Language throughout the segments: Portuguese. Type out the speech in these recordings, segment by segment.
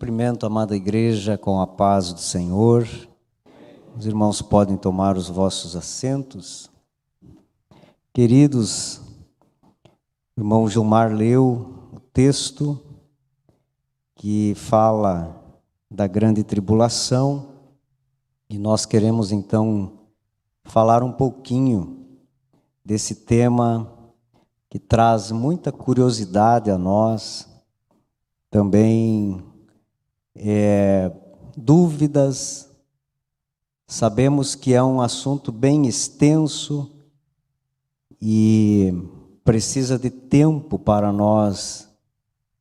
Cumprimento a amada igreja com a paz do Senhor. Os irmãos podem tomar os vossos assentos. Queridos, o irmão Gilmar leu o texto que fala da grande tribulação e nós queremos então falar um pouquinho desse tema que traz muita curiosidade a nós, também dúvidas. Sabemos que é um assunto bem extenso e precisa de tempo para nós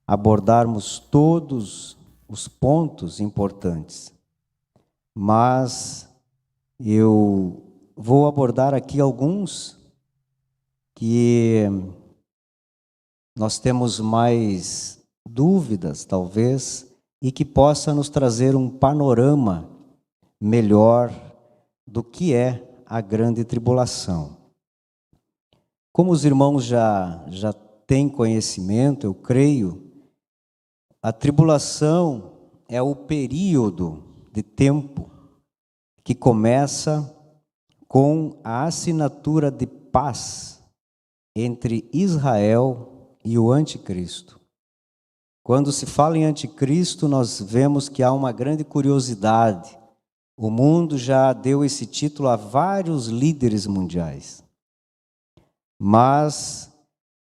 abordarmos todos os pontos importantes. Mas eu vou abordar aqui alguns que nós temos mais dúvidas, talvez, e que possa nos trazer um panorama melhor do que é a grande tribulação. Como os irmãos já têm conhecimento, eu creio, a tribulação é o período de tempo que começa com a assinatura de paz entre Israel e o anticristo. Quando se fala em anticristo, nós vemos que há uma grande curiosidade. O mundo já deu esse título a vários líderes mundiais. Mas,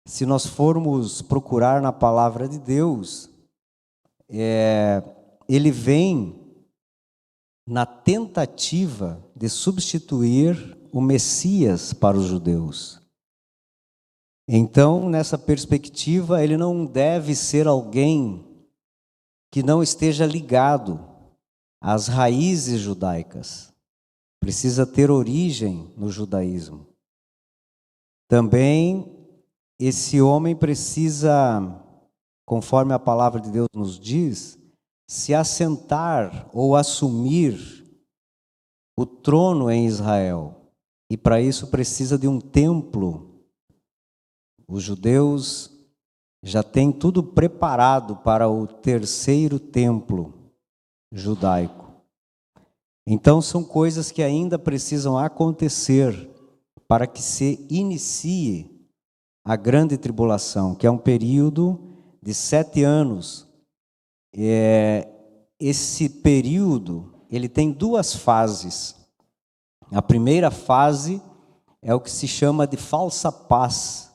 se nós formos procurar na palavra de Deus, ele vem na tentativa de substituir o Messias para os judeus. Então, nessa perspectiva, ele não deve ser alguém que não esteja ligado às raízes judaicas. Precisa ter origem no judaísmo. Também, esse homem precisa, conforme a palavra de Deus nos diz, se assentar ou assumir o trono em Israel. E para isso precisa de um templo. Os judeus já têm tudo preparado para o terceiro templo judaico. Então são coisas que ainda precisam acontecer para que se inicie a grande tribulação, que é um período de 7 anos. Esse período, ele tem 2 fases. A primeira fase é o que se chama de falsa paz.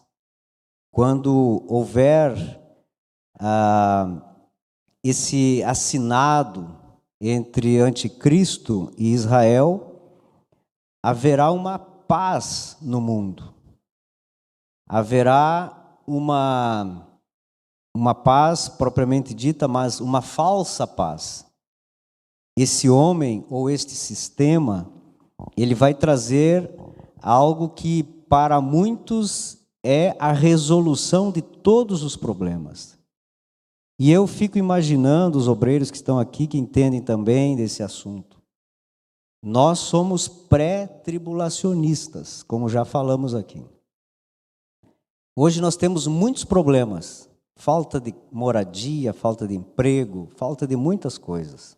Quando houver esse assinado entre anticristo e Israel, haverá uma paz no mundo. Haverá uma paz propriamente dita, mas uma falsa paz. Esse homem ou este sistema, ele vai trazer algo que para muitos é a resolução de todos os problemas. E eu fico imaginando os obreiros que estão aqui, que entendem também desse assunto. Nós somos pré-tribulacionistas, como já falamos aqui. Hoje nós temos muitos problemas. Falta de moradia, falta de emprego, falta de muitas coisas.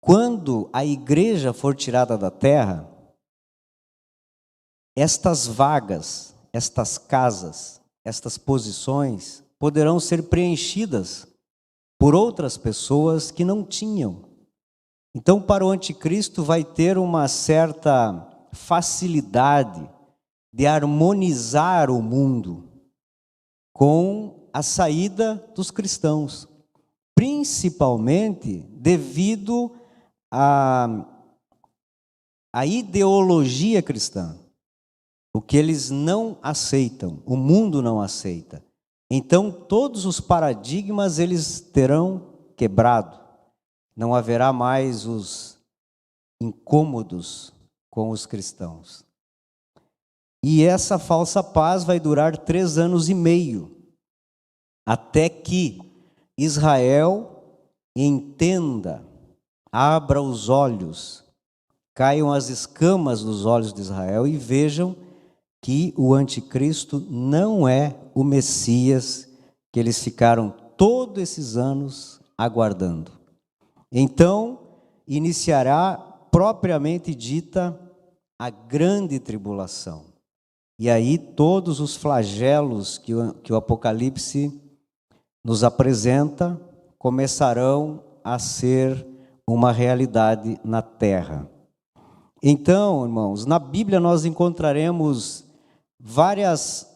Quando a igreja for tirada da terra, estas vagas, estas casas, estas posições poderão ser preenchidas por outras pessoas que não tinham. Então, para o anticristo vai ter uma certa facilidade de harmonizar o mundo com a saída dos cristãos, principalmente devido à ideologia cristã. O que eles não aceitam, o mundo não aceita. Então, todos os paradigmas eles terão quebrado. Não haverá mais os incômodos com os cristãos. E essa falsa paz vai durar 3 anos e meio, até que Israel entenda, abra os olhos, caiam as escamas dos olhos de Israel e vejam que o anticristo não é o Messias que eles ficaram todos esses anos aguardando. Então iniciará propriamente dita a grande tribulação. E aí todos os flagelos que o Apocalipse nos apresenta começarão a ser uma realidade na terra. Então, irmãos, na Bíblia nós encontraremos várias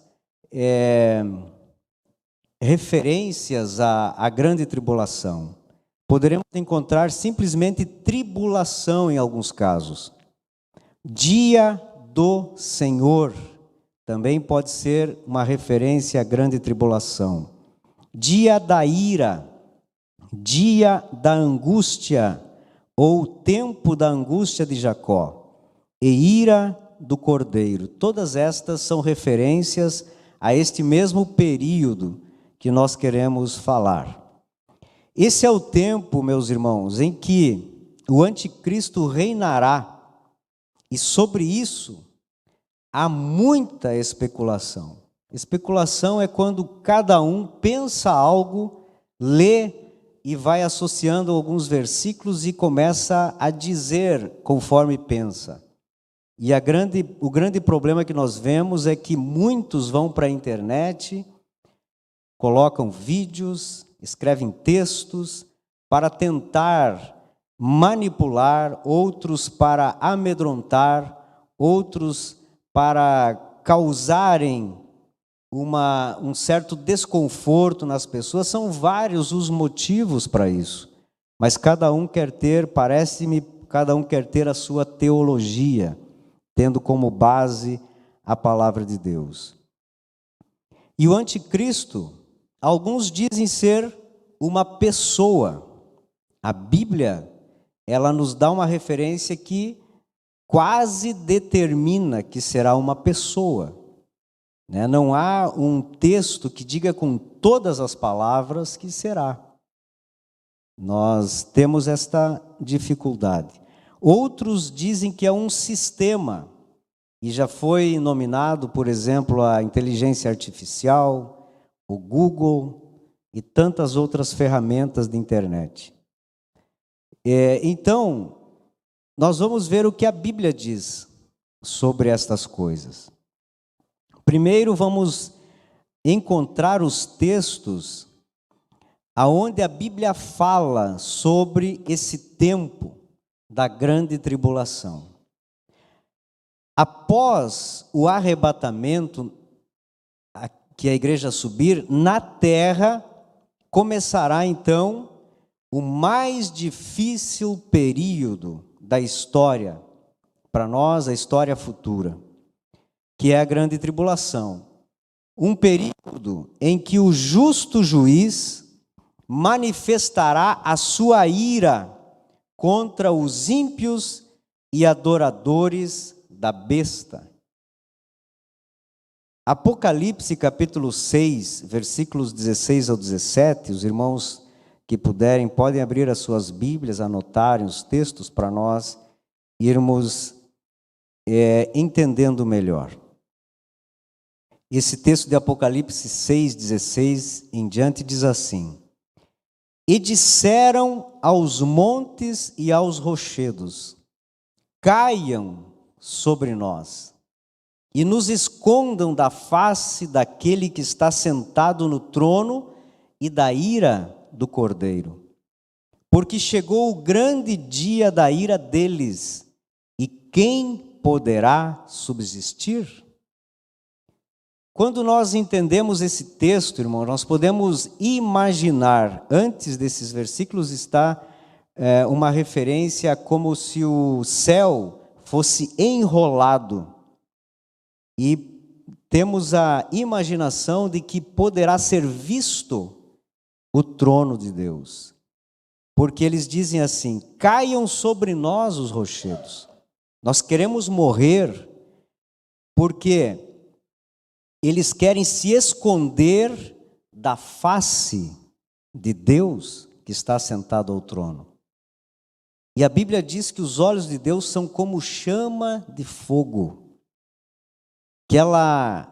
referências à grande tribulação. Poderemos encontrar simplesmente tribulação em alguns casos. Dia do Senhor também pode ser uma referência à grande tribulação. Dia da ira, dia da angústia, ou tempo da angústia de Jacó, e ira do Cordeiro. Todas estas são referências a este mesmo período que nós queremos falar. Esse é o tempo, meus irmãos, em que o anticristo reinará, e sobre isso há muita especulação. Especulação é quando cada um pensa algo, lê e vai associando alguns versículos e começa a dizer conforme pensa. E o grande problema que nós vemos é que muitos vão para a internet, colocam vídeos, escrevem textos para tentar manipular, outros para amedrontar, outros para causarem um certo desconforto nas pessoas. São vários os motivos para isso, mas cada um quer ter a sua teologia, tendo como base a palavra de Deus. E o anticristo, alguns dizem ser uma pessoa. A Bíblia, ela nos dá uma referência que quase determina que será uma pessoa. Não há um texto que diga com todas as palavras que será. Nós temos esta dificuldade. Outros dizem que é um sistema, e já foi nominado, por exemplo, a inteligência artificial, o Google e tantas outras ferramentas de internet. Então, nós vamos ver o que a Bíblia diz sobre estas coisas. Primeiro vamos encontrar os textos aonde a Bíblia fala sobre esse tempo da grande tribulação. Após o arrebatamento, que a igreja subir, na terra começará então o mais difícil período da história, para nós, a história futura, que é a grande tribulação. Um período em que o justo juiz manifestará a sua ira contra os ímpios e adoradores da besta. Apocalipse capítulo 6, versículos 16 ao 17, os irmãos que puderem, podem abrir as suas Bíblias, anotarem os textos para nós irmos entendendo melhor. Esse texto de Apocalipse 6, 16 em diante diz assim: E disseram aos montes e aos rochedos: Caiam sobre nós, e nos escondam da face daquele que está sentado no trono e da ira do Cordeiro. Porque chegou o grande dia da ira deles, e quem poderá subsistir? Quando nós entendemos esse texto, irmão, nós podemos imaginar, antes desses versículos está uma referência como se o céu fosse enrolado, e temos a imaginação de que poderá ser visto o trono de Deus, porque eles dizem assim: caiam sobre nós os rochedos. Nós queremos morrer porque eles querem se esconder da face de Deus que está sentado ao trono. E a Bíblia diz que os olhos de Deus são como chama de fogo, que ela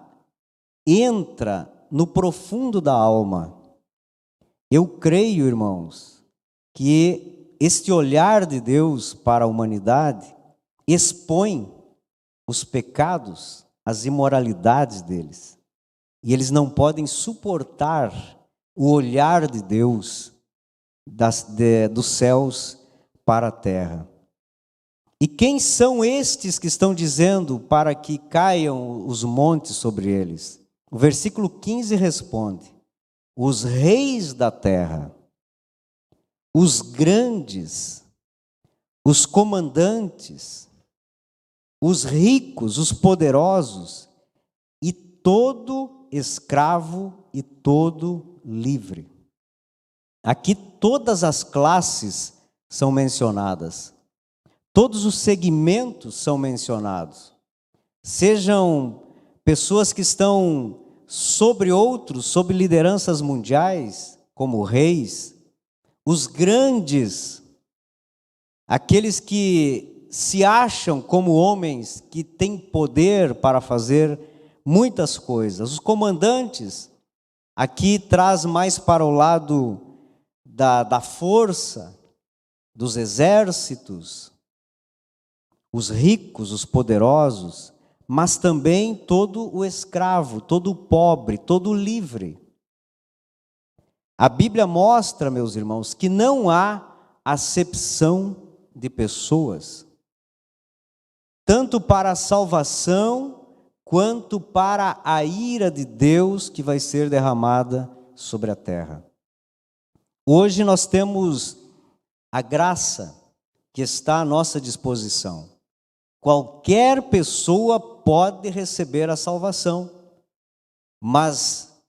entra no profundo da alma. Eu creio, irmãos, que este olhar de Deus para a humanidade expõe os pecados, as imoralidades deles. E eles não podem suportar o olhar de Deus dos céus para a terra. E quem são estes que estão dizendo para que caiam os montes sobre eles? O versículo 15 responde: os reis da terra, os grandes, os comandantes, os ricos, os poderosos, e todo escravo e todo livre. Aqui todas as classes são mencionadas, todos os segmentos são mencionados. Sejam pessoas que estão sobre outros, sob lideranças mundiais, como reis, os grandes, aqueles que se acham como homens que têm poder para fazer muitas coisas. Os comandantes, aqui traz mais para o lado da força, dos exércitos, os ricos, os poderosos, mas também todo o escravo, todo o pobre, todo o livre. A Bíblia mostra, meus irmãos, que não há acepção de pessoas, tanto para a salvação, quanto para a ira de Deus que vai ser derramada sobre a terra. Hoje nós temos a graça que está à nossa disposição. Qualquer pessoa pode receber a salvação, mas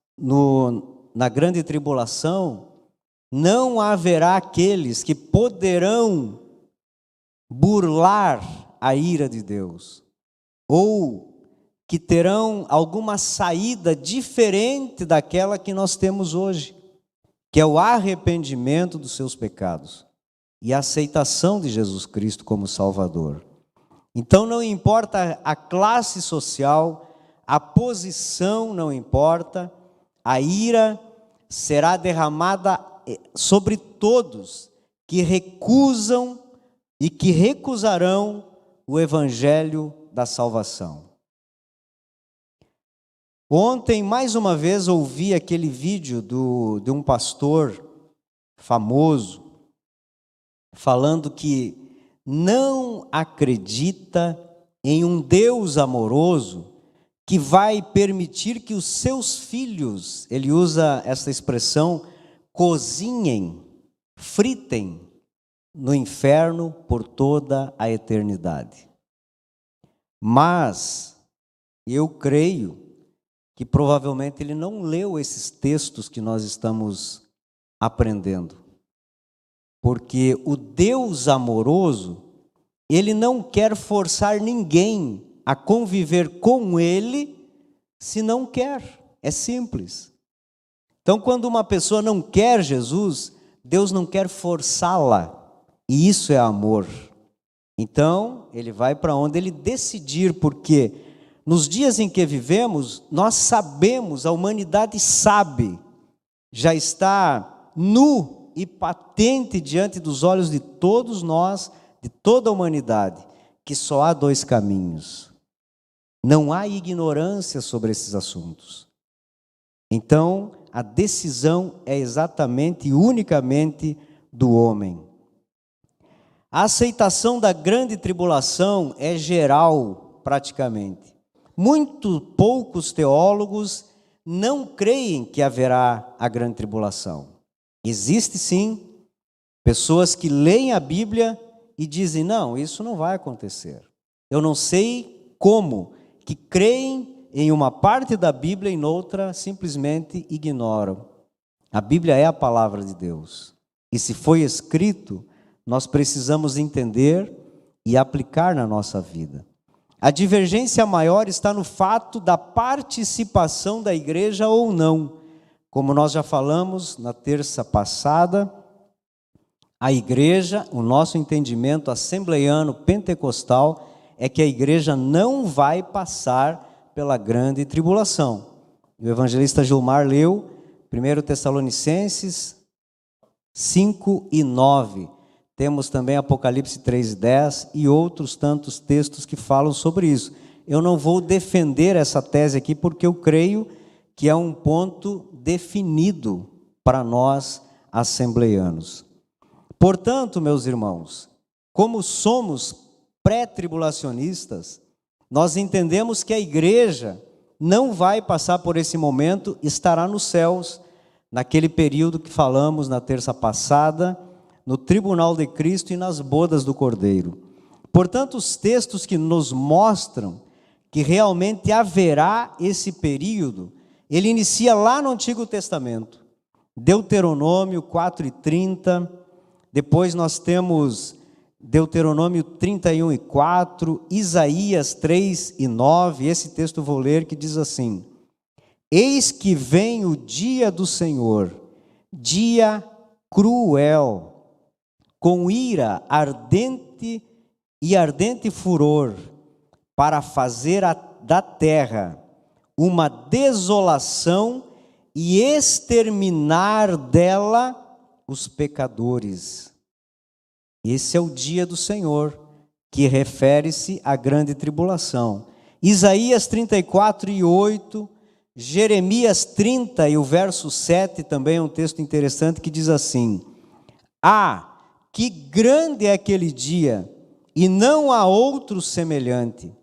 na grande tribulação não haverá aqueles que poderão burlar a ira de Deus, ou que terão alguma saída diferente daquela que nós temos hoje, que é o arrependimento dos seus pecados e a aceitação de Jesus Cristo como Salvador. Então não importa a classe social, a posição não importa, a ira será derramada sobre todos que recusam e que recusarão o evangelho da salvação. Ontem, mais uma vez, ouvi aquele vídeo de um pastor famoso, falando que não acredita em um Deus amoroso que vai permitir que os seus filhos, ele usa essa expressão, cozinhem, fritem no inferno por toda a eternidade. Mas eu creio que provavelmente ele não leu esses textos que nós estamos aprendendo. Porque o Deus amoroso, ele não quer forçar ninguém a conviver com ele se não quer. É simples. Então, quando uma pessoa não quer Jesus, Deus não quer forçá-la. E isso é amor. Então, ele vai para onde ele decidir, porque nos dias em que vivemos, nós sabemos, a humanidade sabe, já está nu e patente diante dos olhos de todos nós, de toda a humanidade, que só há dois caminhos. Não há ignorância sobre esses assuntos. Então, a decisão é exatamente e unicamente do homem. A aceitação da grande tribulação é geral, praticamente. Muito poucos teólogos não creem que haverá a grande tribulação. Existe sim pessoas que leem a Bíblia e dizem, não, isso não vai acontecer. Eu não sei como, que creem em uma parte da Bíblia e em outra simplesmente ignoram. A Bíblia é a palavra de Deus. E se foi escrito, nós precisamos entender e aplicar na nossa vida. A divergência maior está no fato da participação da igreja ou não. Como nós já falamos na terça passada, a igreja, o nosso entendimento assembleiano pentecostal, é que a igreja não vai passar pela grande tribulação. O evangelista Gilmar leu 1 Tessalonicenses 5 e 9. temos também Apocalipse 3:10 e outros tantos textos que falam sobre isso. Eu não vou defender essa tese aqui porque eu creio que é um ponto definido para nós assembleianos. Portanto, meus irmãos, como somos pré-tribulacionistas, nós entendemos que a igreja não vai passar por esse momento, estará nos céus, naquele período que falamos na terça passada, no tribunal de Cristo e nas bodas do Cordeiro. Portanto, os textos que nos mostram que realmente haverá esse período, ele inicia lá no Antigo Testamento, Deuteronômio 4:30, depois nós temos Deuteronômio 31:4, Isaías 3:9, esse texto eu vou ler que diz assim: Eis que vem o dia do Senhor, dia cruel, com ira ardente e ardente furor, para fazer da terra uma desolação e exterminar dela os pecadores. Esse é o dia do Senhor, que refere-se à grande tribulação. Isaías 34:8, Jeremias 30 e o verso 7 também é um texto interessante que diz assim: que grande é aquele dia, e não há outro semelhante.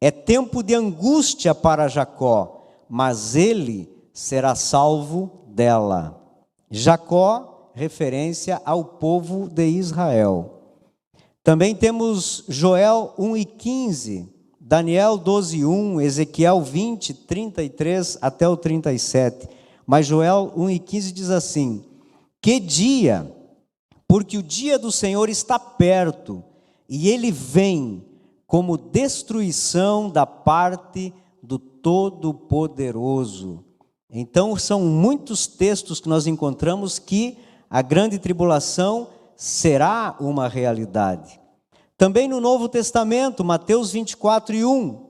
É tempo de angústia para Jacó, mas ele será salvo dela. Jacó, referência ao povo de Israel. Também temos Joel 1:15, Daniel 12:1, Ezequiel 20:33 até o 37. Mas Joel 1:15 diz assim: Que dia, porque o dia do Senhor está perto, e ele vem como destruição da parte do Todo-Poderoso. Então, são muitos textos que nós encontramos que a grande tribulação será uma realidade. Também no Novo Testamento, Mateus 24:1,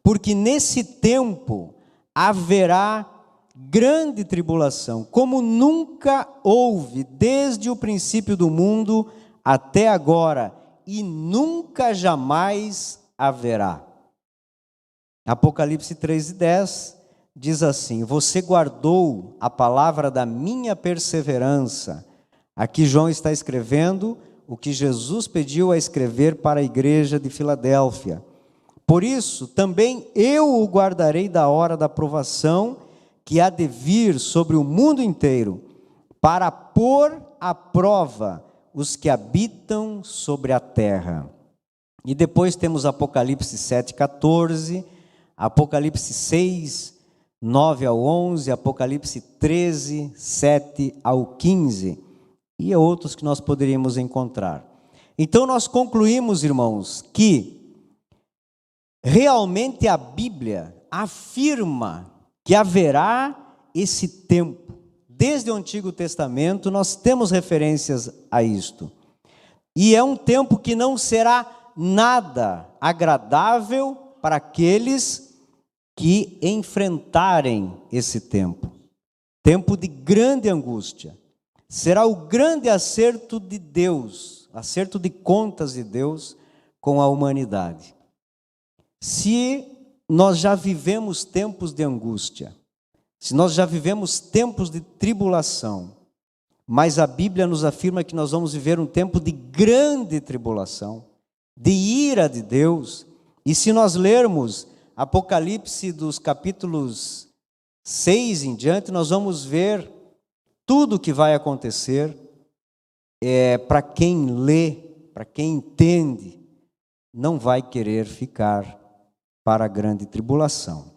porque nesse tempo haverá grande tribulação, como nunca houve desde o princípio do mundo até agora, e nunca jamais haverá. Apocalipse 3:10 diz assim: Você guardou a palavra da minha perseverança. Aqui João está escrevendo o que Jesus pediu a escrever para a igreja de Filadélfia. Por isso, também eu o guardarei da hora da provação que há de vir sobre o mundo inteiro, para pôr à prova os que habitam sobre a terra. E depois temos Apocalipse 7:14, Apocalipse 6:9 ao 11, Apocalipse 13:7 ao 15, e outros que nós poderíamos encontrar. Então nós concluímos, irmãos, que realmente a Bíblia afirma que haverá esse tempo. Desde o Antigo Testamento nós temos referências a isto. E é um tempo que não será nada agradável para aqueles que enfrentarem esse tempo. Tempo de grande angústia. Será o grande acerto de Deus, acerto de contas de Deus com a humanidade. Se nós já vivemos tempos de angústia, se nós já vivemos tempos de tribulação, mas a Bíblia nos afirma que nós vamos viver um tempo de grande tribulação, de ira de Deus, e se nós lermos Apocalipse dos capítulos 6 em diante, nós vamos ver tudo o que vai acontecer. Para quem lê, para quem entende, não vai querer ficar para a grande tribulação.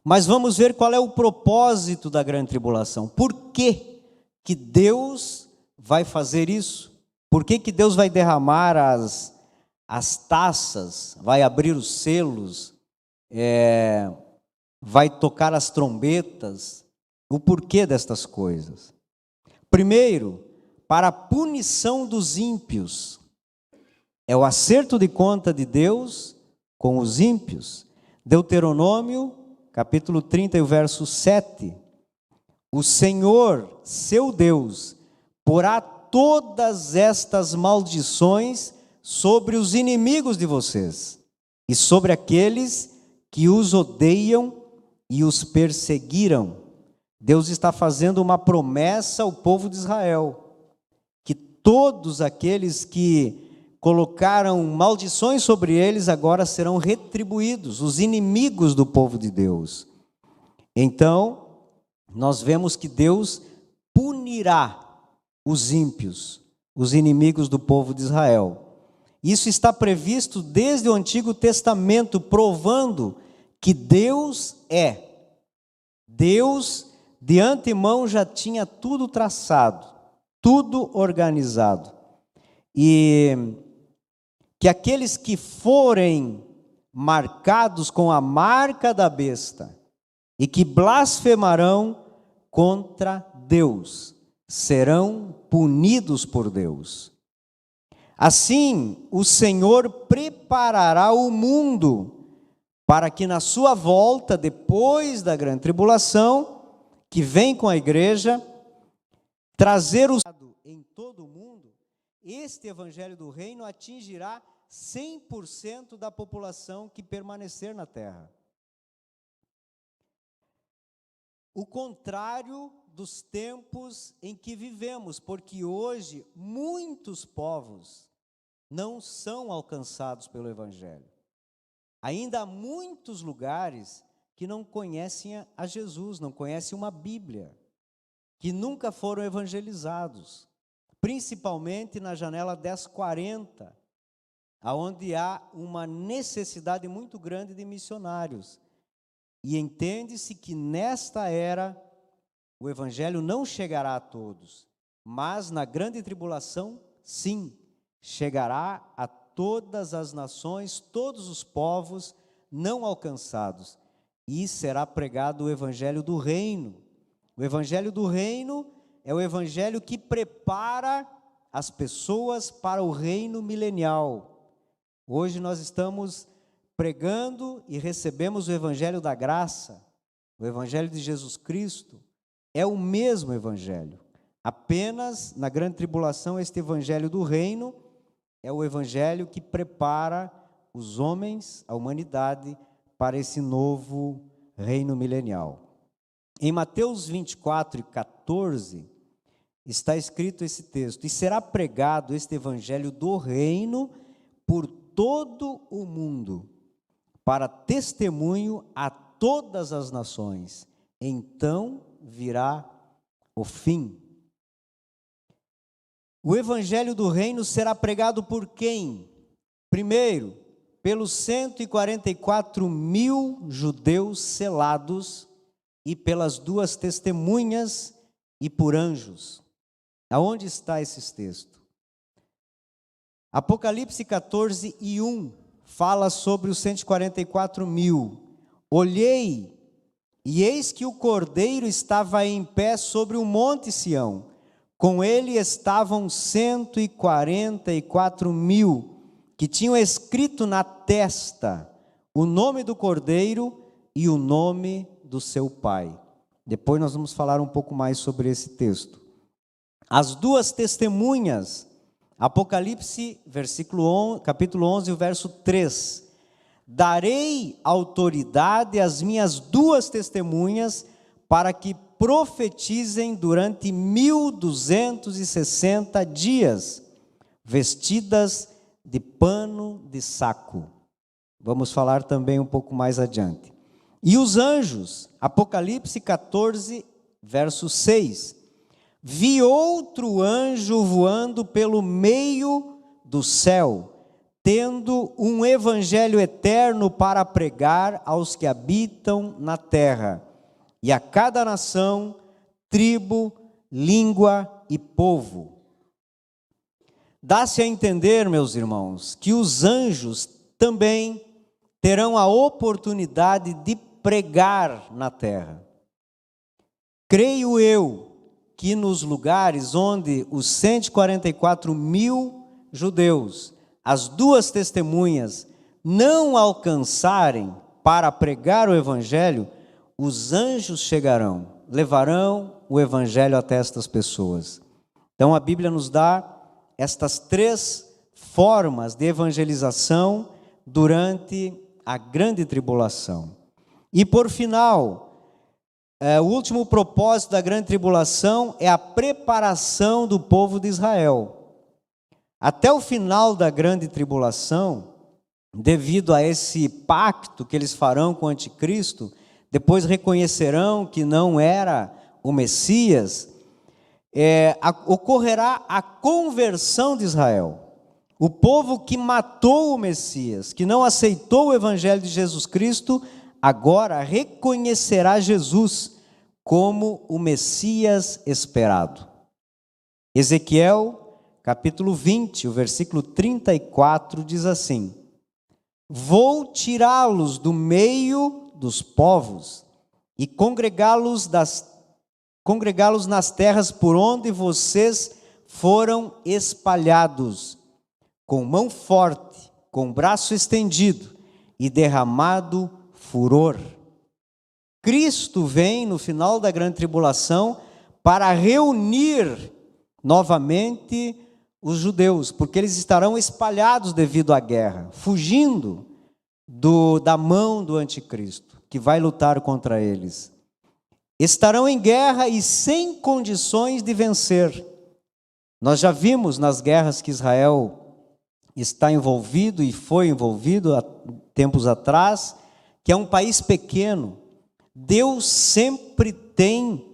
Mas vamos ver qual é o propósito da grande tribulação. Por que que Deus vai fazer isso? Por que que Deus vai derramar as taças, vai abrir os selos, vai tocar as trombetas? O porquê destas coisas? Primeiro, para a punição dos ímpios. É o acerto de conta de Deus com os ímpios. Deuteronômio, capítulo 30 e o verso 7. O Senhor, seu Deus, porá todas estas maldições sobre os inimigos de vocês e sobre aqueles que os odeiam e os perseguiram. Deus está fazendo uma promessa ao povo de Israel, que todos aqueles que colocaram maldições sobre eles agora serão retribuídos, os inimigos do povo de Deus. Então, nós vemos que Deus punirá os ímpios, os inimigos do povo de Israel. Isso está previsto desde o Antigo Testamento, provando que Deus de antemão já tinha tudo traçado, tudo organizado. E que aqueles que forem marcados com a marca da besta e que blasfemarão contra Deus, serão punidos por Deus. Assim, o Senhor preparará o mundo para que na sua volta, depois da grande tribulação, que vem com a igreja, trazer o em todo o mundo, este evangelho do reino atingirá 100% da população que permanecer na terra. O contrário dos tempos em que vivemos, porque hoje muitos povos não são alcançados pelo evangelho. Ainda há muitos lugares que não conhecem a Jesus, não conhecem uma Bíblia, que nunca foram evangelizados, principalmente na janela 1040, onde há uma necessidade muito grande de missionários. E entende-se que nesta era o evangelho não chegará a todos, mas na grande tribulação, sim, chegará a todas as nações, todos os povos não alcançados, e será pregado o evangelho do reino. O evangelho do reino é o evangelho que prepara as pessoas para o reino milenial. Hoje nós estamos pregando e recebemos o evangelho da graça, o evangelho de Jesus Cristo. É o mesmo evangelho, apenas na grande tribulação este evangelho do reino é o evangelho que prepara os homens, a humanidade, para esse novo reino milenial. Em Mateus 24:14 está escrito esse texto: e será pregado este evangelho do reino por todo o mundo, para testemunho a todas as nações, então virá o fim. O evangelho do reino será pregado por quem? Primeiro, pelos 144.000 judeus selados e pelas 2 testemunhas e por anjos. Aonde está esse texto? Apocalipse 14:1 fala sobre os 144.000. Olhei, e eis que o Cordeiro estava em pé sobre o monte Sião. Com ele estavam 144.000, que tinham escrito na testa o nome do Cordeiro e o nome do seu Pai. Depois nós vamos falar um pouco mais sobre esse texto. As 2 testemunhas, Apocalipse, capítulo 11, o verso 3. Darei autoridade às minhas 2 testemunhas para que profetizem durante 1260 dias, vestidas de pano de saco. Vamos falar também um pouco mais adiante. E os anjos, Apocalipse 14, verso 6. Vi outro anjo voando pelo meio do céu, tendo um evangelho eterno para pregar aos que habitam na terra, e a cada nação, tribo, língua e povo. Dá-se a entender, meus irmãos, que os anjos também terão a oportunidade de pregar na terra. Creio eu que nos lugares onde os 144.000 judeus, as 2 testemunhas, não alcançarem para pregar o evangelho, os anjos chegarão, levarão o evangelho até estas pessoas. Então a Bíblia nos dá estas 3 formas de evangelização durante a grande tribulação. E por final, o último propósito da grande tribulação é a preparação do povo de Israel. Até o final da grande tribulação, devido a esse pacto que eles farão com o anticristo, depois reconhecerão que não era o Messias, ocorrerá a conversão de Israel. O povo que matou o Messias, que não aceitou o evangelho de Jesus Cristo, agora reconhecerá Jesus como o Messias esperado. Ezequiel, capítulo 20, o versículo 34, diz assim: vou tirá-los do meio dos povos e congregá-los nas terras por onde vocês foram espalhados, com mão forte, com braço estendido e derramado furor. Cristo vem no final da grande tribulação para reunir novamente os judeus, porque eles estarão espalhados devido à guerra, fugindo da mão do anticristo, que vai lutar contra eles. Estarão em guerra e sem condições de vencer. Nós já vimos nas guerras que Israel está envolvido e foi envolvido há tempos atrás, que é um país pequeno. Deus sempre tem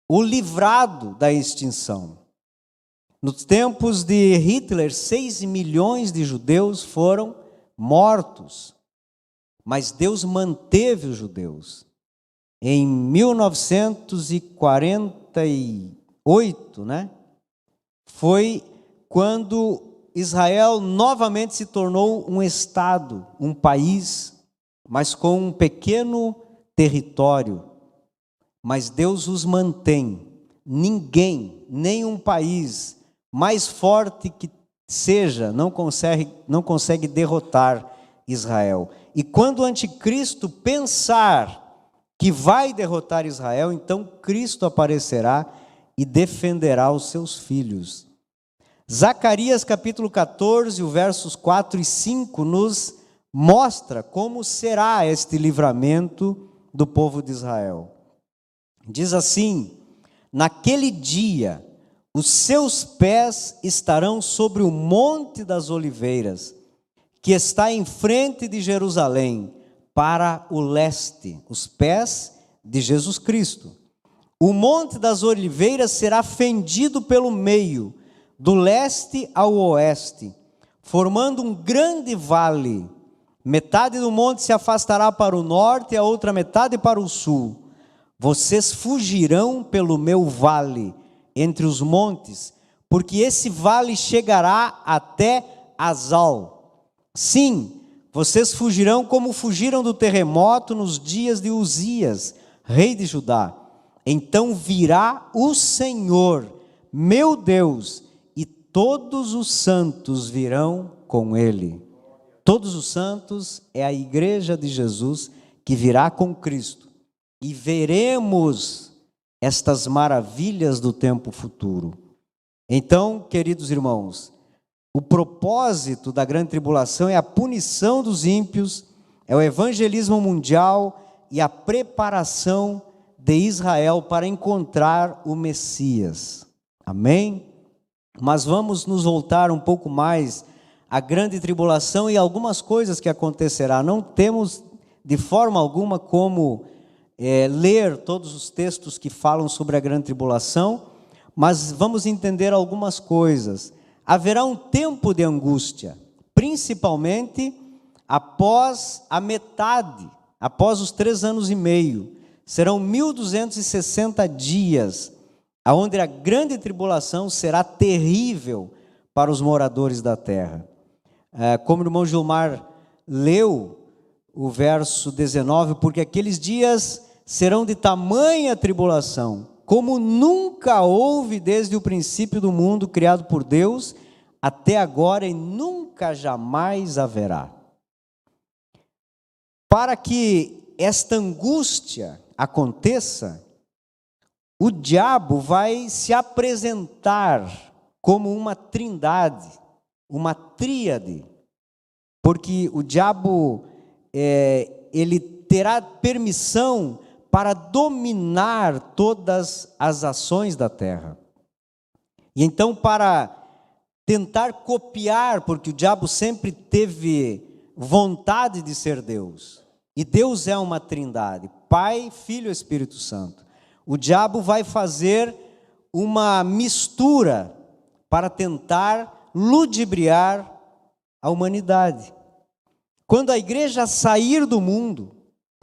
o livrado da extinção. Nos tempos de Hitler, 6 milhões de judeus foram mortos, mas Deus manteve os judeus. Em 1948, foi quando Israel novamente se tornou um estado, um país, mas com um pequeno território. Mas Deus os mantém. Ninguém, nenhum país, mais forte que seja, não consegue derrotar Israel. E quando o anticristo pensar que vai derrotar Israel, então Cristo aparecerá e defenderá os seus filhos. Zacarias capítulo 14, o versos 4 e 5 nos mostra como será este livramento do povo de Israel. Diz assim: naquele dia os seus pés estarão sobre o monte das oliveiras, que está em frente de Jerusalém, para o leste, os pés de Jesus Cristo. O monte das oliveiras será fendido pelo meio, do leste ao oeste, formando um grande vale. Metade do monte se afastará para o norte e a outra metade para o sul. Vocês fugirão pelo meu vale, entre os montes, porque esse vale chegará até Azal. Sim, vocês fugirão como fugiram do terremoto nos dias de Uzias, rei de Judá. Então virá o Senhor, meu Deus, e todos os santos virão com ele. Todos os santos é a igreja de Jesus que virá com Cristo. E veremos estas maravilhas do tempo futuro. Então, queridos irmãos, o propósito da grande tribulação é a punição dos ímpios, é o evangelismo mundial e a preparação de Israel para encontrar o Messias. Amém? Mas vamos nos voltar um pouco mais à grande tribulação e algumas coisas que acontecerá. Não temos de forma alguma como ler todos os textos que falam sobre a grande tribulação, mas vamos entender algumas coisas. Haverá um tempo de angústia, principalmente após a metade, após os 3 anos e meio. Serão 1260 dias, onde a grande tribulação será terrível para os moradores da terra. Como o irmão Gilmar leu o verso 19, porque aqueles dias serão de tamanha tribulação, como nunca houve desde o princípio do mundo criado por Deus, até agora e nunca jamais haverá. Para que esta angústia aconteça, o diabo vai se apresentar como uma trindade, uma tríade, porque o diabo, ele terá permissão para dominar todas as ações da terra. E então, para tentar copiar, porque o diabo sempre teve vontade de ser Deus, e Deus é uma trindade, Pai, Filho e Espírito Santo. O diabo vai fazer uma mistura para tentar ludibriar a humanidade. Quando a igreja sair do mundo,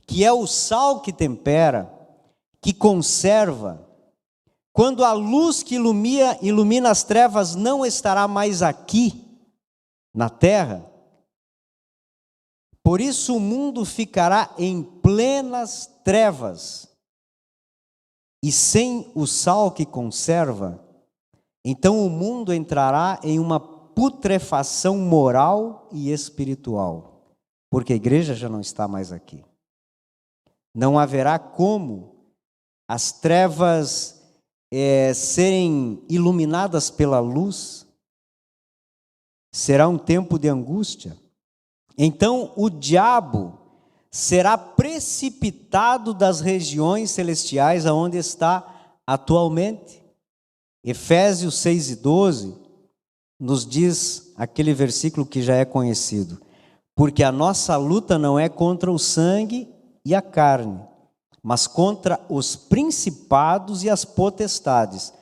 que é o sal que tempera, que conserva, quando a luz que ilumina as trevas não estará mais aqui, na terra, por isso o mundo ficará em plenas trevas, e sem o sal que conserva, então o mundo entrará em uma putrefação moral e espiritual, porque a igreja já não está mais aqui. Não haverá como as trevas serem iluminadas pela luz. Será um tempo de angústia. Então o diabo será precipitado das regiões celestiais aonde está atualmente. Efésios 6:12 nos diz aquele versículo que já é conhecido: porque a nossa luta não é contra o sangue e a carne, mas contra os principados e as potestades,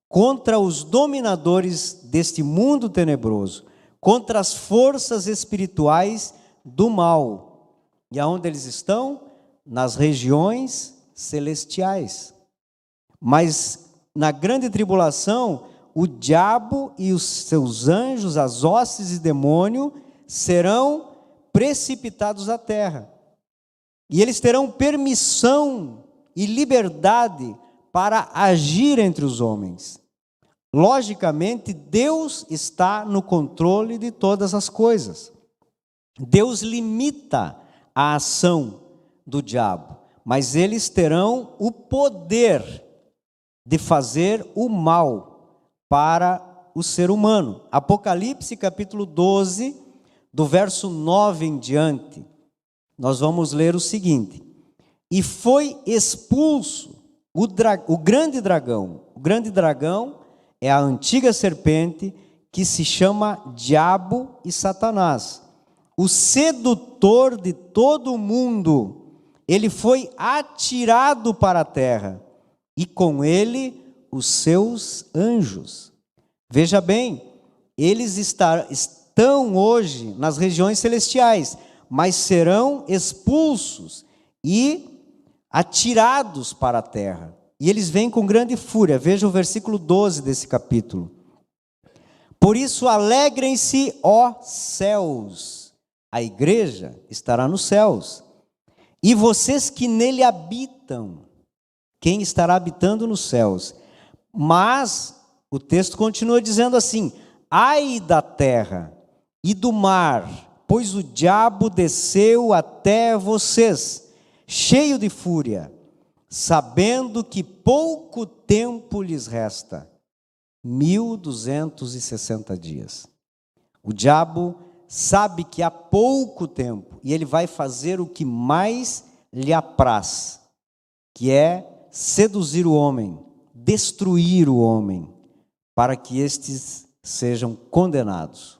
contra os dominadores deste mundo tenebroso, contra as forças espirituais do mal. E aonde eles estão? Nas regiões celestiais. Mas na grande tribulação, o diabo e os seus anjos, as hostes e demônio, serão precipitados à terra. E eles terão permissão e liberdade para agir entre os homens. Logicamente, Deus está no controle de todas as coisas. Deus limita a ação do diabo, mas eles terão o poder de fazer o mal para o ser humano. Apocalipse capítulo 12, do verso 9 em diante, nós vamos ler o seguinte: e foi expulso o grande dragão. O grande dragão é a antiga serpente que se chama Diabo e Satanás, o sedutor de todo o mundo. Ele foi atirado para a terra, e com ele os seus anjos. Veja bem, eles estão hoje nas regiões celestiais, mas serão expulsos e atirados para a terra. E eles vêm com grande fúria. Veja o versículo 12 desse capítulo. Por isso alegrem-se, ó céus. A igreja estará nos céus. E vocês que nele habitam. Quem estará habitando nos céus? Mas o texto continua dizendo assim: ai da terra e do mar, pois o diabo desceu até vocês, cheio de fúria, sabendo que pouco tempo lhes resta, 1260 dias. O diabo sabe que há pouco tempo, e ele vai fazer o que mais lhe apraz, que é seduzir o homem, destruir o homem, para que estes sejam condenados.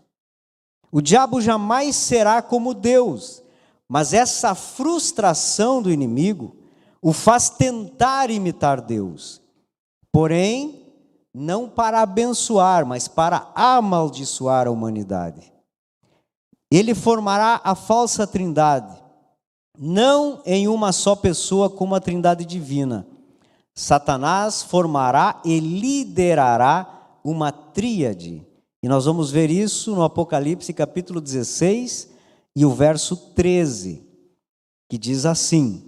O diabo jamais será como Deus, mas essa frustração do inimigo o faz tentar imitar Deus, porém, não para abençoar, mas para amaldiçoar a humanidade. Ele formará a falsa trindade, não em uma só pessoa como a trindade divina. Satanás formará e liderará uma tríade. E nós vamos ver isso no Apocalipse capítulo 16 e o verso 13, que diz assim: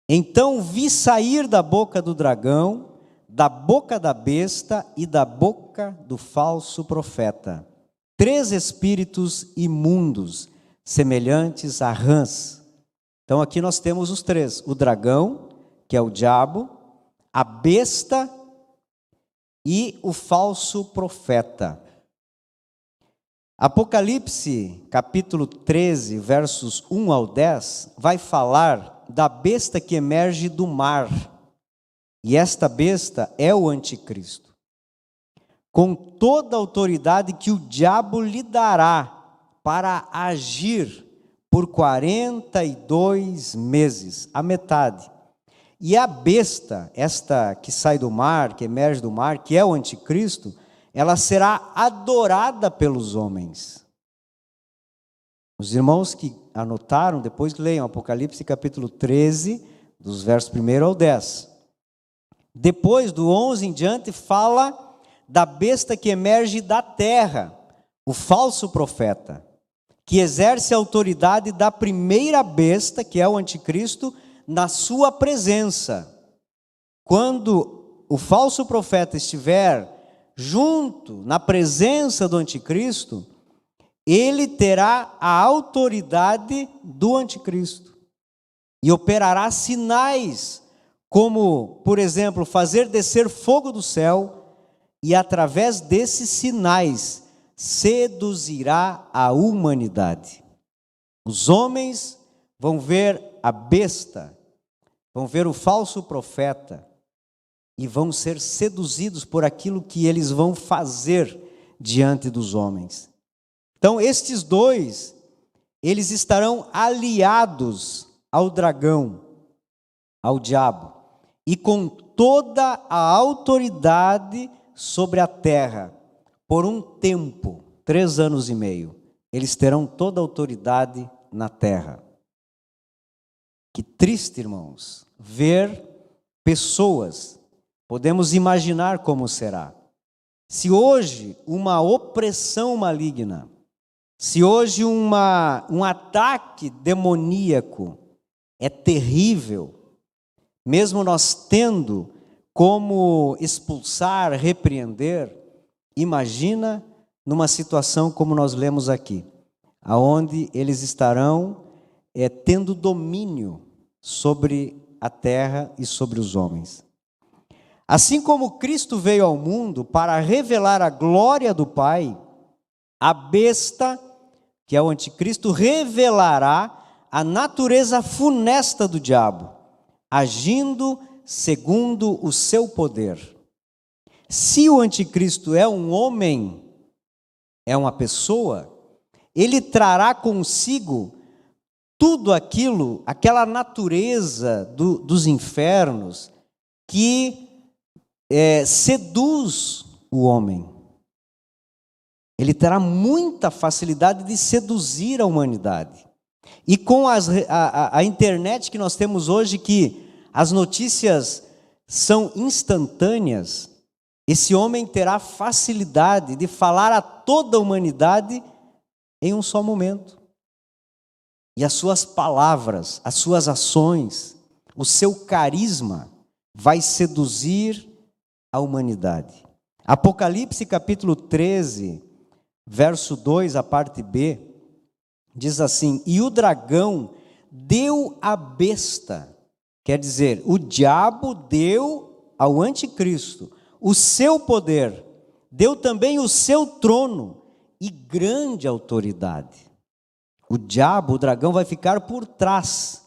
então vi sair da boca do dragão, da boca da besta e da boca do falso profeta, 3 espíritos imundos, semelhantes a rãs. Então aqui nós temos os 3, o dragão, que é o diabo, a besta e o falso profeta. Apocalipse, capítulo 13, versos 1 ao 10, vai falar da besta que emerge do mar. E esta besta é o anticristo, com toda a autoridade que o diabo lhe dará para agir por 42 meses, a metade. E a besta, esta que sai do mar, que emerge do mar, que é o anticristo, ela será adorada pelos homens. Os irmãos que anotaram, depois leiam Apocalipse capítulo 13, dos versos 1 ao 10. Depois, do 11 em diante, fala da besta que emerge da terra, o falso profeta, que exerce a autoridade da primeira besta, que é o anticristo, na sua presença. Quando o falso profeta estiver junto, na presença do anticristo, ele terá a autoridade do anticristo e operará sinais, como, por exemplo, fazer descer fogo do céu, e através desses sinais seduzirá a humanidade. Os homens vão ver a besta, vão ver o falso profeta e vão ser seduzidos por aquilo que eles vão fazer diante dos homens. Então, estes dois, eles estarão aliados ao dragão, ao diabo, e com toda a autoridade sobre a terra, por um tempo, 3 anos e meio, eles terão toda a autoridade na terra. Que triste, irmãos, ver pessoas, podemos imaginar como será. Se hoje uma opressão maligna, se hoje um ataque demoníaco é terrível, mesmo nós tendo como expulsar, repreender, imagina numa situação como nós lemos aqui, aonde eles estarão tendo domínio sobre a terra e sobre os homens. Assim como Cristo veio ao mundo para revelar a glória do Pai, a besta, que é o anticristo, revelará a natureza funesta do diabo, agindo segundo o seu poder. Se o anticristo é um homem, é uma pessoa, ele trará consigo tudo aquilo, aquela natureza dos infernos que seduz o homem. Ele terá muita facilidade de seduzir a humanidade. E com a internet que nós temos hoje, que as notícias são instantâneas, esse homem terá facilidade de falar a toda a humanidade em um só momento. E as suas palavras, as suas ações, o seu carisma vai seduzir a humanidade. Apocalipse capítulo 13, verso 2, a parte B, diz assim: e o dragão deu à besta, quer dizer, o diabo deu ao anticristo o seu poder, deu também o seu trono e grande autoridade. O diabo, o dragão, vai ficar por trás,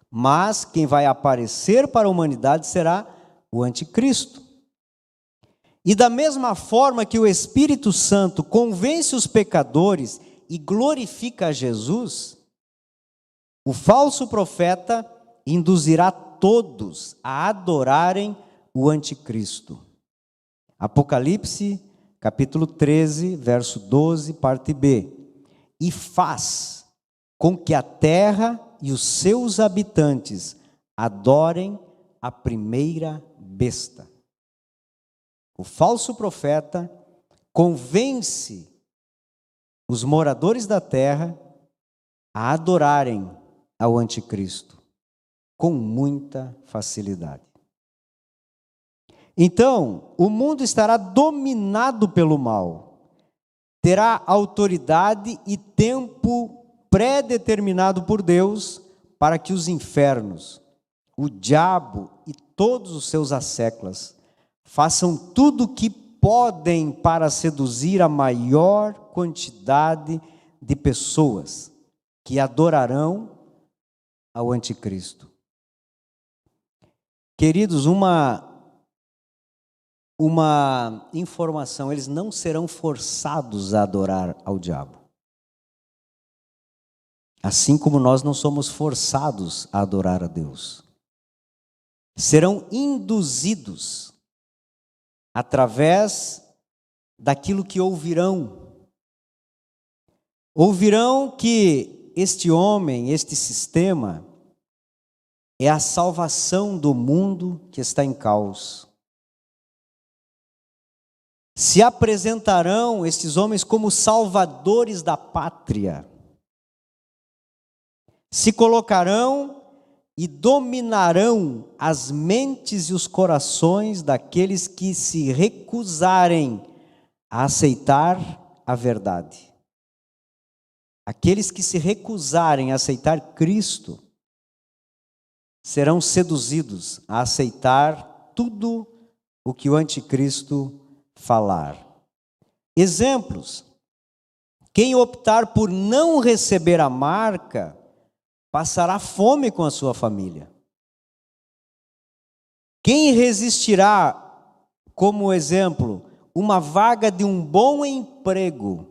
mas quem vai aparecer para a humanidade será o anticristo. E da mesma forma que o Espírito Santo convence os pecadores e glorifica a Jesus, o falso profeta induzirá todos a adorarem o anticristo. Apocalipse, capítulo 13, verso 12, parte B. E faz com que a terra e os seus habitantes adorem a primeira besta. O falso profeta convence os moradores da terra a adorarem ao anticristo com muita facilidade. Então, o mundo estará dominado pelo mal, terá autoridade e tempo pré-determinado por Deus para que os infernos, o diabo e todos os seus asseclas, façam tudo o que podem para seduzir a maior quantidade de pessoas que adorarão ao anticristo. Queridos, uma informação: eles não serão forçados a adorar ao diabo. Assim como nós não somos forçados a adorar a Deus. Serão induzidos através daquilo que ouvirão. Ouvirão que este homem, este sistema, é a salvação do mundo que está em caos. Se apresentarão estes homens como salvadores da pátria. Se colocarão e dominarão as mentes e os corações daqueles que se recusarem a aceitar a verdade. Aqueles que se recusarem a aceitar Cristo serão seduzidos a aceitar tudo o que o anticristo falar. Exemplos: quem optar por não receber a marca passará fome com a sua família. Quem resistirá, como exemplo, uma vaga de um bom emprego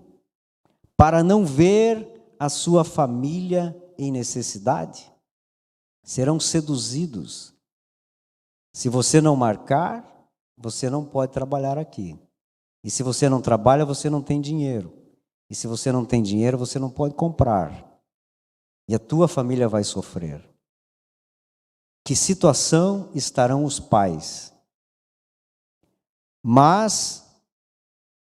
para não ver a sua família em necessidade? Serão seduzidos. Se você não marcar, você não pode trabalhar aqui. E se você não trabalha, você não tem dinheiro. E se você não tem dinheiro, você não pode comprar. E a tua família vai sofrer. Que situação estarão os pais? Mas,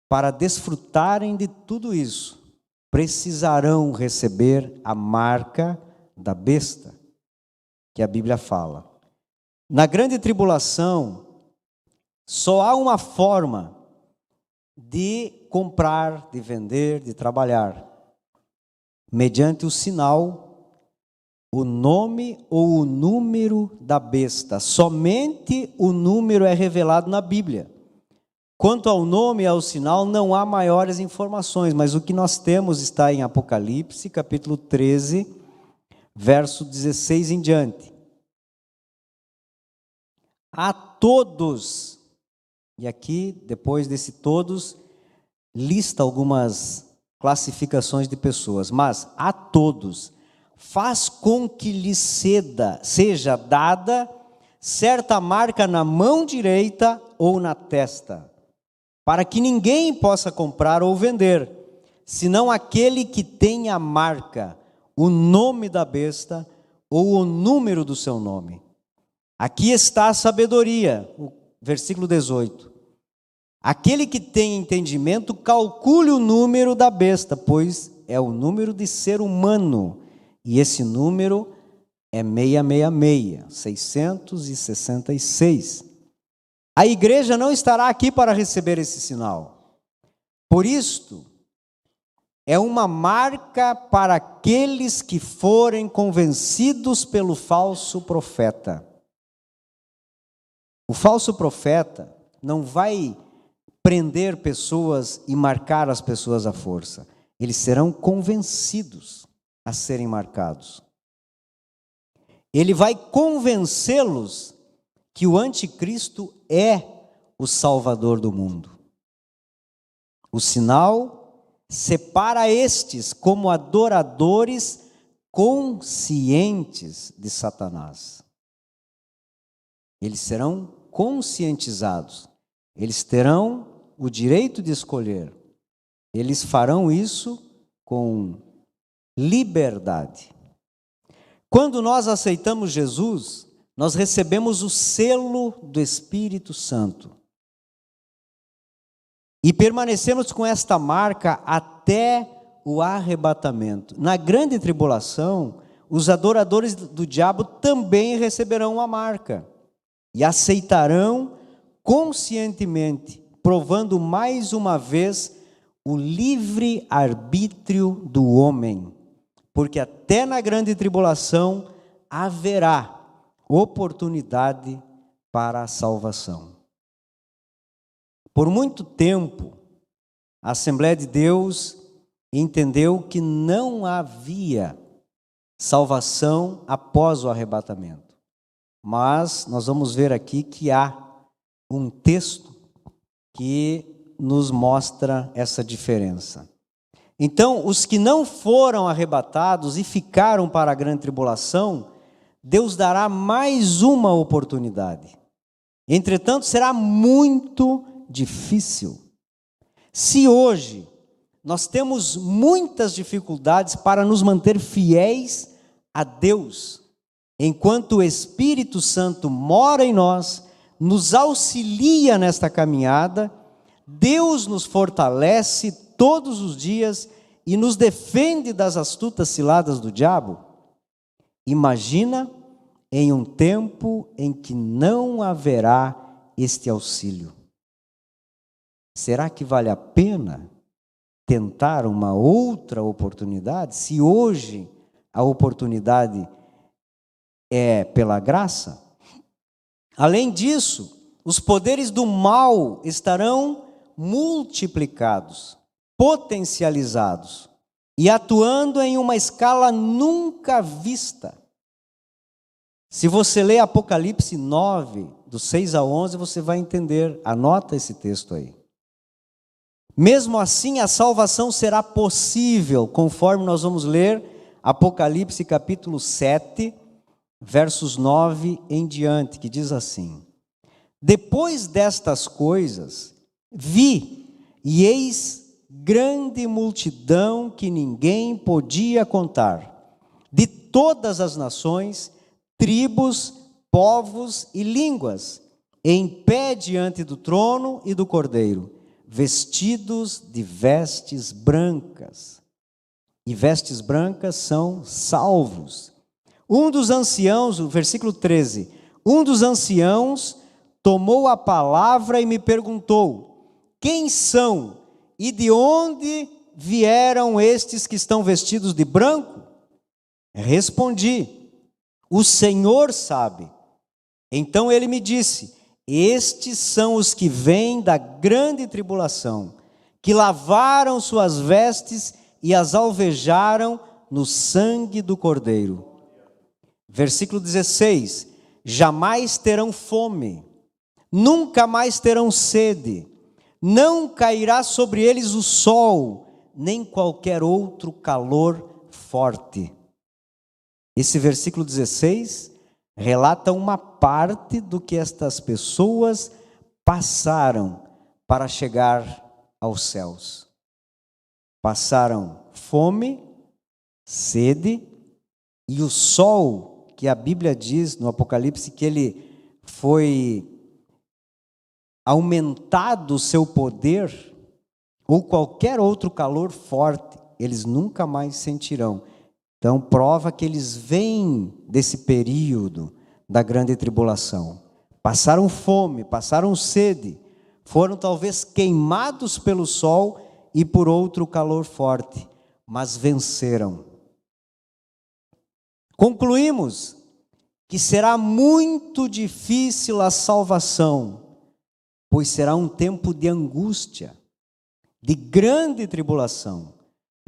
para desfrutarem de tudo isso, precisarão receber a marca da besta, que a Bíblia fala. Na grande tribulação, só há uma forma de comprar, de vender, de trabalhar, mediante o sinal, o nome ou o número da besta. Somente o número é revelado na Bíblia. Quanto ao nome e ao sinal, não há maiores informações, mas o que nós temos está em Apocalipse, capítulo 13, verso 16 em diante. A todos, e aqui, depois desse todos, lista algumas classificações de pessoas, mas a todos, faz com que lhes seja dada certa marca na mão direita ou na testa, para que ninguém possa comprar ou vender, senão aquele que tem a marca, o nome da besta ou o número do seu nome. Aqui está a sabedoria, o versículo 18. Aquele que tem entendimento, calcule o número da besta, pois é o número de ser humano, e esse número é 666, 666. A igreja não estará aqui para receber esse sinal. Por isto, é uma marca para aqueles que forem convencidos pelo falso profeta. O falso profeta não vai prender pessoas e marcar as pessoas à força. Eles serão convencidos a serem marcados. Ele vai convencê-los que o anticristo é o salvador do mundo. O sinal separa estes como adoradores conscientes de Satanás. Eles serão conscientizados. Eles terão o direito de escolher. Eles farão isso com liberdade. Quando nós aceitamos Jesus, nós recebemos o selo do Espírito Santo. E permanecemos com esta marca até o arrebatamento. Na grande tribulação, os adoradores do diabo também receberão uma marca e aceitarão conscientemente, provando mais uma vez o livre arbítrio do homem, porque até na grande tribulação haverá oportunidade para a salvação. Por muito tempo, a Assembleia de Deus entendeu que não havia salvação após o arrebatamento. Mas nós vamos ver aqui que há um texto que nos mostra essa diferença. Então, os que não foram arrebatados e ficaram para a grande tribulação, Deus dará mais uma oportunidade. Entretanto, será muito difícil. Se hoje nós temos muitas dificuldades para nos manter fiéis a Deus, enquanto o Espírito Santo mora em nós, nos auxilia nesta caminhada, Deus nos fortalece todos os dias e nos defende das astutas ciladas do diabo. Imagina em um tempo em que não haverá este auxílio. Será que vale a pena tentar uma outra oportunidade, se hoje a oportunidade é pela graça? Além disso, os poderes do mal estarão multiplicados, potencializados e atuando em uma escala nunca vista. Se você ler Apocalipse 9, do 6 a 11, você vai entender. Anota esse texto aí. Mesmo assim, a salvação será possível, conforme nós vamos ler Apocalipse capítulo 7, versos 9 em diante, que diz assim: depois destas coisas, vi, e eis grande multidão que ninguém podia contar, de todas as nações, tribos, povos e línguas, em pé diante do trono e do Cordeiro, vestidos de vestes brancas. E vestes brancas são salvos. Um dos anciãos, o versículo 13, um dos anciãos tomou a palavra e me perguntou: quem são e de onde vieram estes que estão vestidos de branco? Respondi: o Senhor sabe. Então ele me disse: estes são os que vêm da grande tribulação, que lavaram suas vestes e as alvejaram no sangue do Cordeiro. Versículo 16: jamais terão fome, nunca mais terão sede, não cairá sobre eles o sol, nem qualquer outro calor forte. Esse versículo 16 relata uma parte do que estas pessoas passaram para chegar aos céus. Passaram fome, sede, e o sol, que a Bíblia diz no Apocalipse que ele foi aumentado o seu poder, ou qualquer outro calor forte, eles nunca mais sentirão. Então, prova que eles vêm desse período da grande tribulação. Passaram fome, passaram sede, foram talvez queimados pelo sol e por outro calor forte, mas venceram. Concluímos que será muito difícil a salvação, pois será um tempo de angústia, de grande tribulação.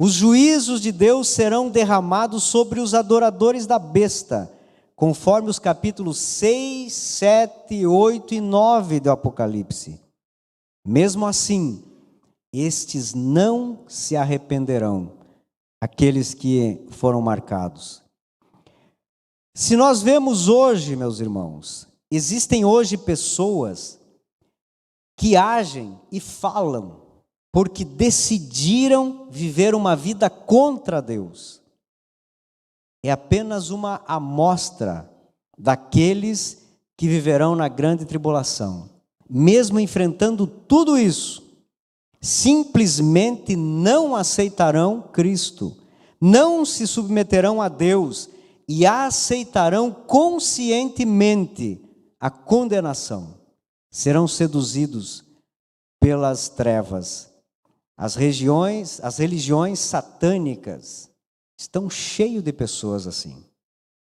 Os juízos de Deus serão derramados sobre os adoradores da besta, conforme os capítulos 6, 7, 8 e 9 do Apocalipse. Mesmo assim, estes não se arrependerão, aqueles que foram marcados. Se nós vemos hoje, meus irmãos, existem hoje pessoas que agem e falam porque decidiram viver uma vida contra Deus. É apenas uma amostra daqueles que viverão na grande tribulação. Mesmo enfrentando tudo isso, simplesmente não aceitarão Cristo, não se submeterão a Deus e aceitarão conscientemente a condenação. Serão seduzidos pelas trevas. As religiões satânicas estão cheias de pessoas assim,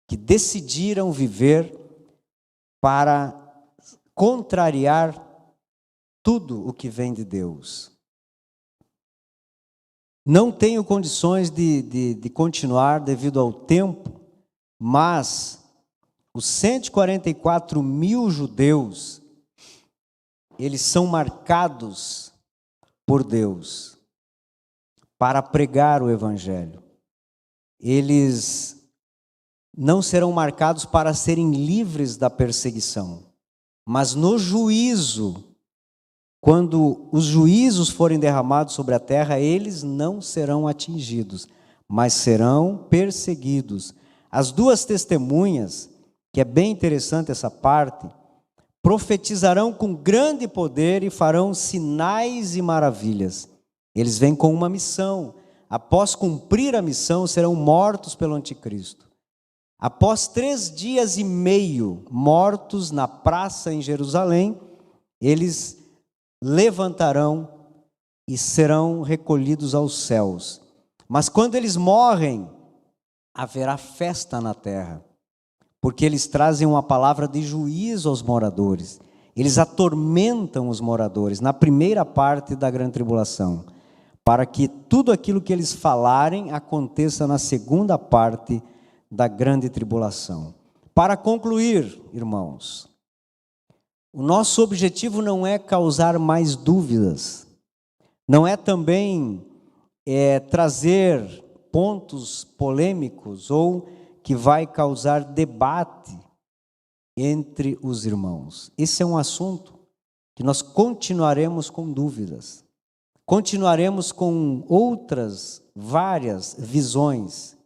que decidiram viver para contrariar tudo o que vem de Deus. Não tenho condições de continuar devido ao tempo, mas os 144 mil judeus, eles são marcados por Deus para pregar o Evangelho. Eles não serão marcados para serem livres da perseguição, mas no juízo, quando os juízos forem derramados sobre a terra, eles não serão atingidos, mas serão perseguidos. As duas testemunhas, que é bem interessante essa parte, profetizarão com grande poder e farão sinais e maravilhas. Eles vêm com uma missão. Após cumprir a missão, serão mortos pelo anticristo. Após 3 dias e meio mortos na praça em Jerusalém, eles levantarão e serão recolhidos aos céus. Mas quando eles morrem, haverá festa na terra, porque eles trazem uma palavra de juízo aos moradores. Eles atormentam os moradores na primeira parte da grande tribulação, para que tudo aquilo que eles falarem aconteça na segunda parte da grande tribulação. Para concluir, irmãos, o nosso objetivo não é causar mais dúvidas, não é também trazer pontos polêmicos ou que vai causar debate entre os irmãos. Esse é um assunto que nós continuaremos com dúvidas, continuaremos com outras várias visões,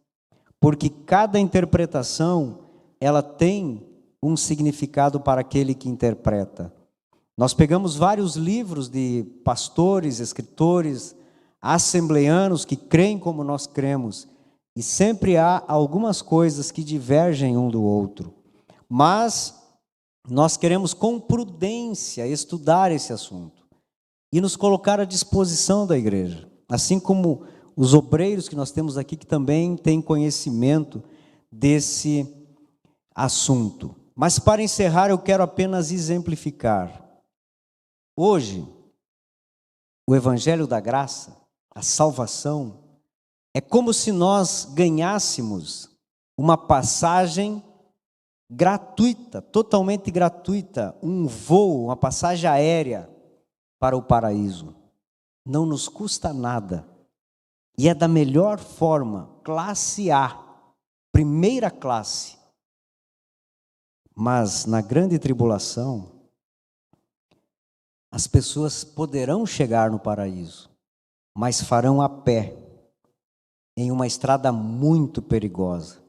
porque cada interpretação ela tem um significado para aquele que interpreta. Nós pegamos vários livros de pastores, escritores, assembleanos que creem como nós cremos, e sempre há algumas coisas que divergem um do outro. Mas nós queremos com prudência estudar esse assunto e nos colocar à disposição da igreja, assim como os obreiros que nós temos aqui que também têm conhecimento desse assunto. Mas para encerrar, eu quero apenas exemplificar. Hoje, o Evangelho da Graça, a salvação, é como se nós ganhássemos uma passagem gratuita, totalmente gratuita, um voo, uma passagem aérea para o paraíso. Não nos custa nada. E é da melhor forma, classe A, primeira classe. Mas na grande tribulação, as pessoas poderão chegar no paraíso, mas farão a pé, em uma estrada muito perigosa,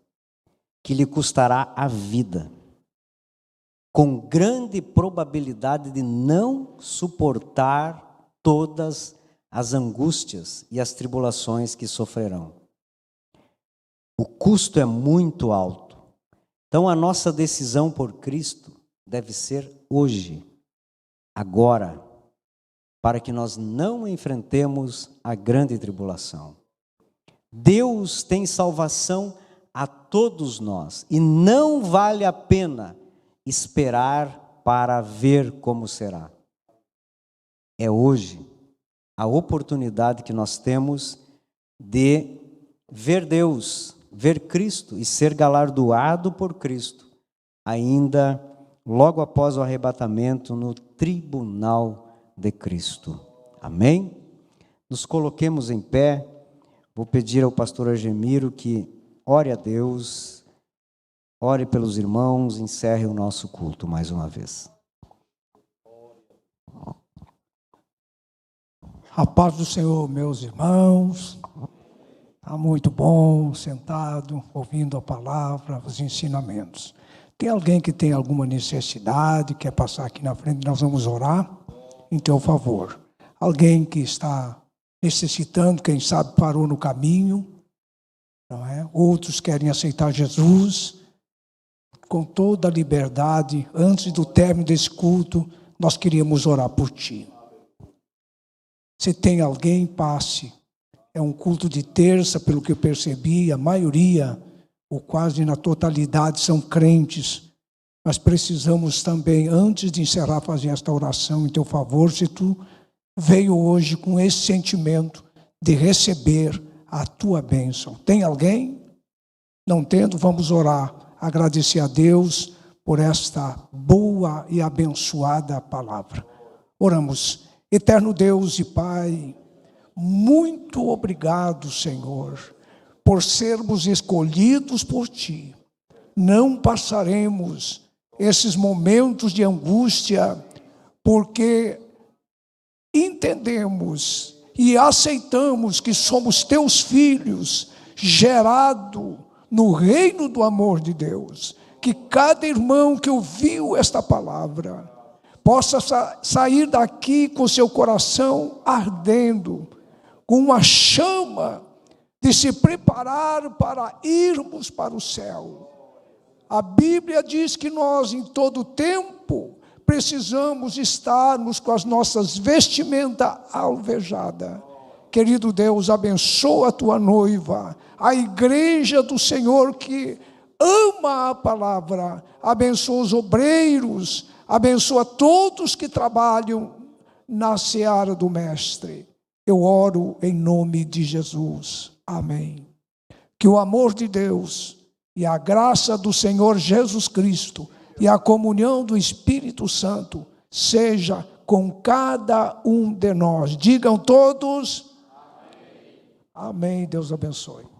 que lhe custará a vida, com grande probabilidade de não suportar todas as angústias e as tribulações que sofrerão. O custo é muito alto. Então a nossa decisão por Cristo deve ser hoje, agora, para que nós não enfrentemos a grande tribulação. Deus tem salvação a todos nós e não vale a pena esperar para ver como será. É hoje a oportunidade que nós temos de ver Deus, ver Cristo e ser galardoado por Cristo, ainda logo após o arrebatamento no tribunal de Cristo. Amém? Nos coloquemos em pé. Vou pedir ao pastor Argemiro que ore a Deus, ore pelos irmãos, encerre o nosso culto mais uma vez. A paz do Senhor, meus irmãos. Está muito bom, sentado, ouvindo a palavra, os ensinamentos. Tem alguém que tem alguma necessidade, quer passar aqui na frente, nós vamos orar em teu favor. Alguém que está necessitando, quem sabe parou no caminho, não é? Outros querem aceitar Jesus, com toda a liberdade. Antes do término desse culto, nós queríamos orar por ti. Se tem alguém, passe. É um culto de terça, pelo que eu percebi, a maioria, ou quase na totalidade, são crentes. Mas precisamos também, antes de encerrar, fazer esta oração em teu favor, se tu veio hoje com esse sentimento de receber a tua bênção. Tem alguém? Não tendo, vamos orar, agradecer a Deus por esta boa e abençoada palavra. Oramos. Eterno Deus e Pai, muito obrigado, Senhor, por sermos escolhidos por Ti. Não passaremos esses momentos de angústia, porque entendemos e aceitamos que somos Teus filhos, gerado no reino do amor de Deus. Que cada irmão que ouviu esta palavra possa sair daqui com seu coração ardendo, com uma chama de se preparar para irmos para o céu. A Bíblia diz que nós, em todo tempo, precisamos estarmos com as nossas vestimentas alvejadas. Querido Deus, abençoa a tua noiva, a igreja do Senhor que ama a palavra, abençoa os obreiros, abençoa todos que trabalham na seara do Mestre. Eu oro em nome de Jesus. Amém. Que o amor de Deus e a graça do Senhor Jesus Cristo e a comunhão do Espírito Santo seja com cada um de nós. Digam todos. Amém. Amém. Deus abençoe.